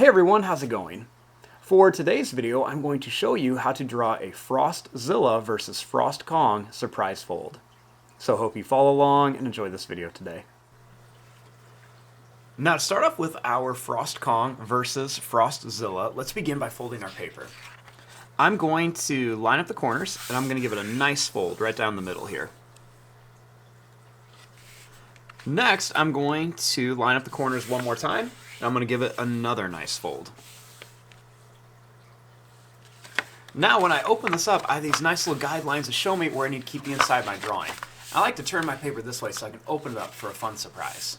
Hey everyone, how's it going? For today's video, I'm going to show you how to draw a Frostzilla versus Frost Kong surprise fold. So hope you follow along and enjoy this video today. Now to start off with our Frost Kong versus Frostzilla, let's begin by folding our paper. I'm going to line up the corners and I'm going to give it a nice fold right down the middle here. Next, I'm going to line up the corners one more time. I'm going to give it another nice fold. Now when I open this up, I have these nice little guidelines to show me where I need to keep the inside of my drawing. I like to turn my paper this way so I can open it up for a fun surprise.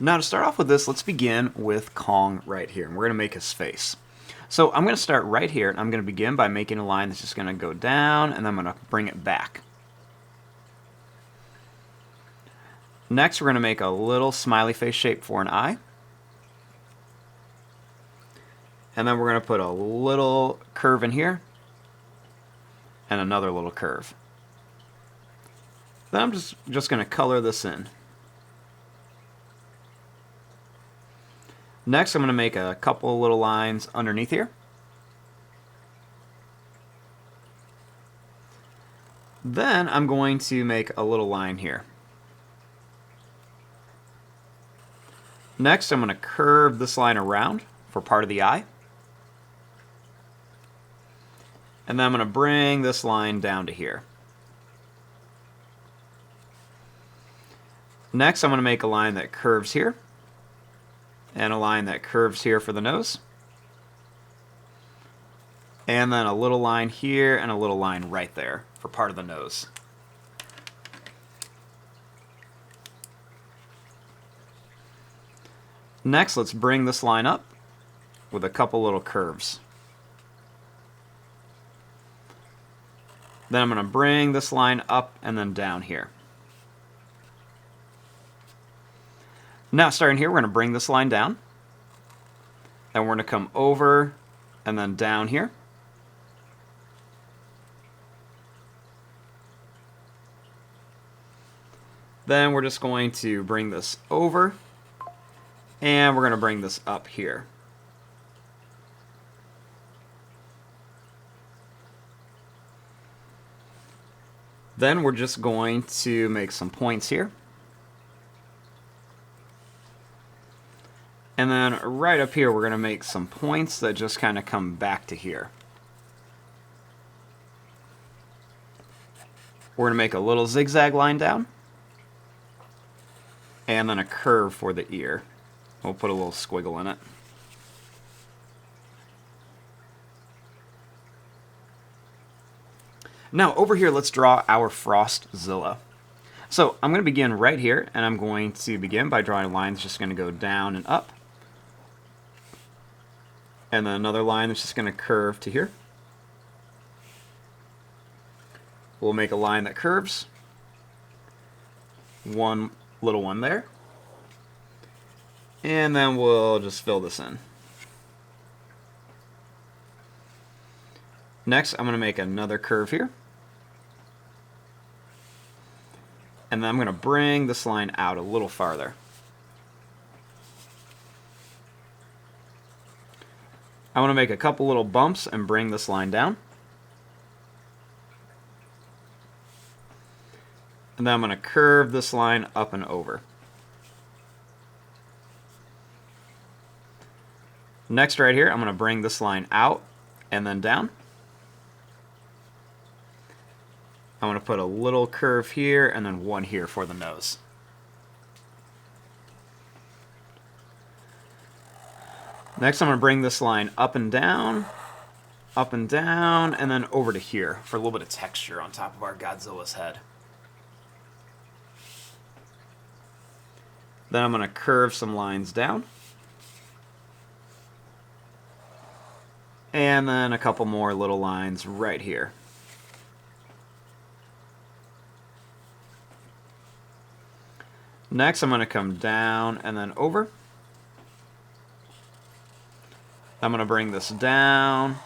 Now to start off with this, let's begin with Kong right here. And we're going to make his face. So I'm going to start right here, and I'm going to begin by making a line that's just going to go down, and then I'm going to bring it back. Next, we're going to make a little smiley face shape for an eye. And then we're going to put a little curve in here, and another little curve. Then I'm just going to color this in. Next, I'm going to make a couple little lines underneath here. Then I'm going to make a little line here. Next, I'm going to curve this line around for part of the eye. And then I'm going to bring this line down to here. Next, I'm going to make a line that curves here. And a line that curves here for the nose. And then a little line here and a little line right there for part of the nose. Next, let's bring this line up with a couple little curves. Then I'm going to bring this line up and then down here. Now, starting here, we're going to bring this line down. And we're going to come over and then down here. Then we're just going to bring this over. And we're going to bring this up here. Then we're just going to make some points here. And then right up here, we're going to make some points that just kind of come back to here. We're going to make a little zigzag line down. And then a curve for the ear. We'll put a little squiggle in it. Now over here, let's draw our Frostzilla. So I'm going to begin right here, and I'm going to begin by drawing a line that's just going to go down and up. And then another line that's just going to curve to here. We'll make a line that curves. One little one there. And then we'll just fill this in. Next, I'm going to make another curve here. And then I'm going to bring this line out a little farther. I want to make a couple little bumps and bring this line down. And then I'm going to curve this line up and over. Next, right here, I'm going to bring this line out and then down. I'm going to put a little curve here and then one here for the nose. Next, I'm going to bring this line up and down, and then over to here for a little bit of texture on top of our Godzilla's head. Then I'm going to curve some lines down. And then a couple more little lines right here. Next, I'm going to come down and then over. I'm going to bring this down,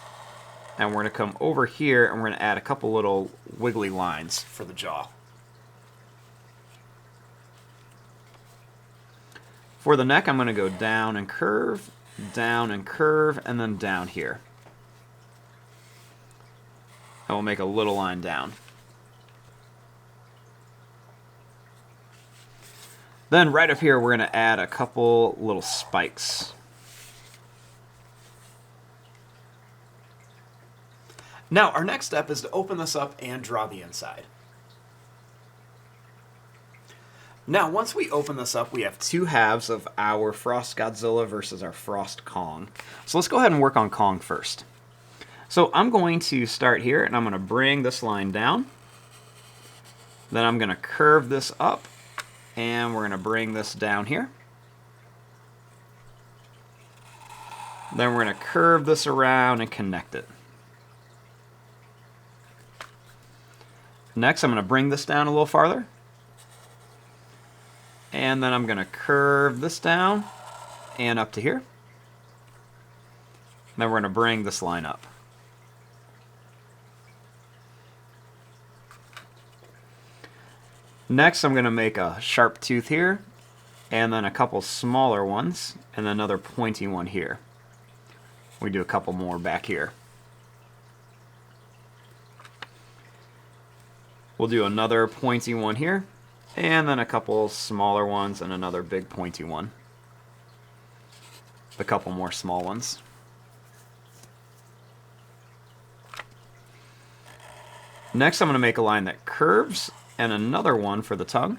and we're going to come over here, and we're going to add a couple little wiggly lines for the jaw. For the neck, I'm going to go down and curve, and then down here. And we'll make a little line down. Then right up here, we're going to add a couple little spikes. Now, our next step is to open this up and draw the inside. Now, once we open this up, we have two halves of our Frost Godzilla versus our Frost Kong. So let's go ahead and work on Kong first. So I'm going to start here, and I'm going to bring this line down. Then I'm going to curve this up, and we're going to bring this down here. Then we're going to curve this around and connect it. Next, I'm going to bring this down a little farther. And then I'm going to curve this down and up to here. Then we're going to bring this line up. Next, I'm going to make a sharp tooth here, and then a couple smaller ones, and another pointy one here. We do a couple more back here. We'll do another pointy one here, and then a couple smaller ones and another big pointy one. A couple more small ones. Next, I'm going to make a line that curves and another one for the tongue.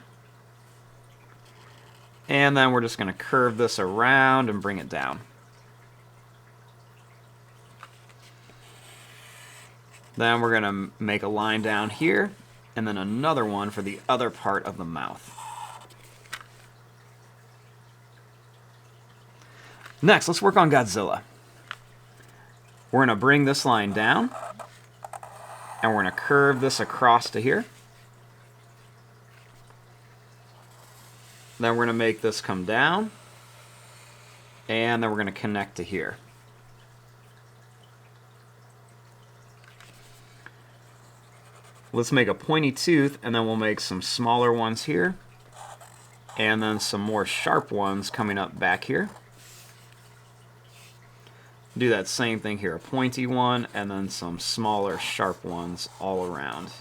And then we're just going to curve this around and bring it down. Then we're going to make a line down here, and then another one for the other part of the mouth. Next, let's work on Godzilla. We're going to bring this line down, and we're going to curve this across to here. Then we're going to make this come down, and then we're going to connect to here. Let's make a pointy tooth, and then we'll make some smaller ones here, and then some more sharp ones coming up back here. Do that same thing here, a pointy one, and then some smaller sharp ones all around.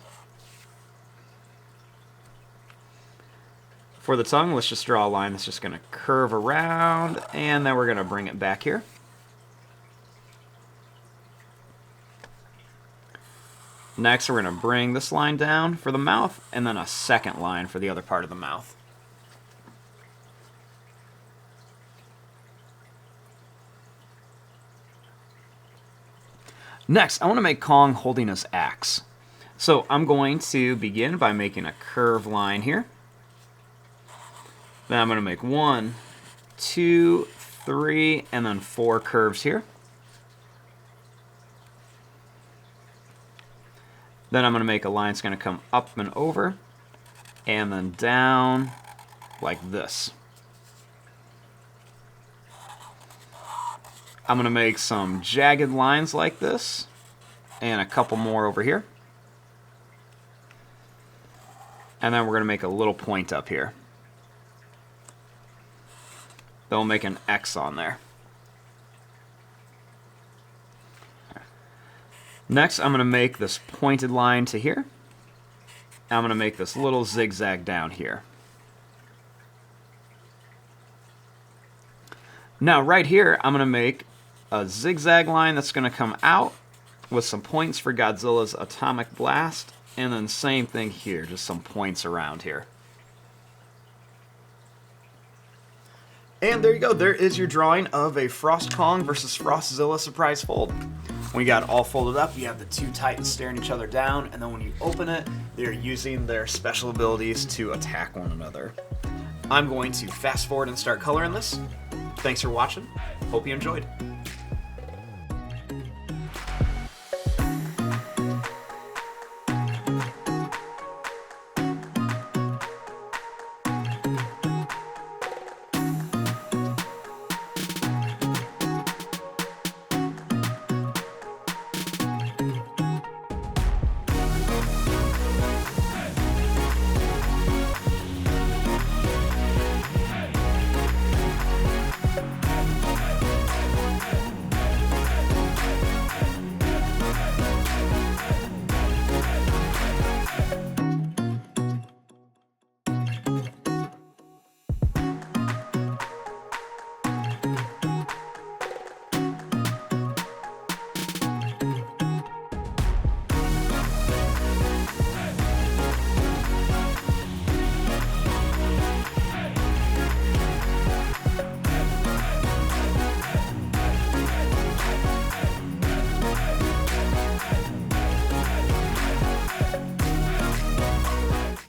For the tongue, let's just draw a line that's just going to curve around, and then we're going to bring it back here. Next, we're going to bring this line down for the mouth, and then a second line for the other part of the mouth. Next, I want to make Kong holding his axe. So I'm going to begin by making a curved line here. Then I'm going to make 1, 2, 3, and then 4 curves here. Then I'm going to make a line that's going to come up and over, and then down like this. I'm going to make some jagged lines like this, and a couple more over here. And then we're going to make a little point up here. Then we'll make an X on there. Next, I'm going to make this pointed line to here. I'm going to make this little zigzag down here. Now, right here, I'm going to make a zigzag line that's going to come out with some points for Godzilla's atomic blast, and then same thing here, just some points around here. And there you go, there is your drawing of a Frost Kong versus Frostzilla surprise fold. When you got it all folded up, you have the two titans staring each other down, and then when you open it, they're using their special abilities to attack one another. I'm going to fast forward and start coloring this. Thanks for watching. Hope you enjoyed.